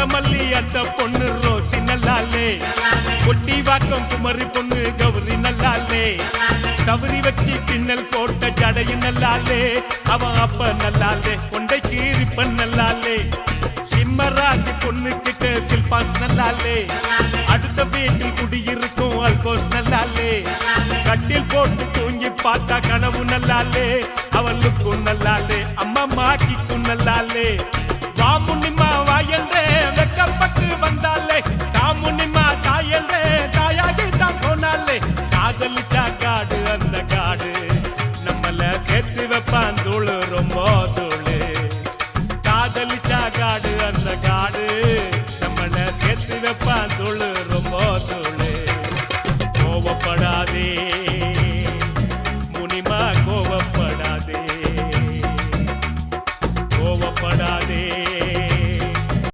பூந்தமல்லி அந்த பொண்ணு ரோசி நல்லாலே, கொட்டி வாக்கம் குமரி பொண்ணு கௌரி நல்லாலே, சவரி வச்சு பின்னல் போட்ட ஜடையும் நல்லாலே, அவன் அப்ப நல்லாலே, கொண்டை கீரிப்பன் நல்லாலே, சிம்மராசி பொண்ணு கிட்ட சில்பாஸ் நல்லாலே, அடுத்த வீட்டில் குடியிருக்கும் அல்கோஸ் நல்லாலே, கட்டில் போட்டு தூங்கி பார்த்தா கனவு நல்லாலே, அவளுக்கும் நல்லாலே, அம்மா மாக்கிக்கும் நல்லாலே, வா முன்னிமா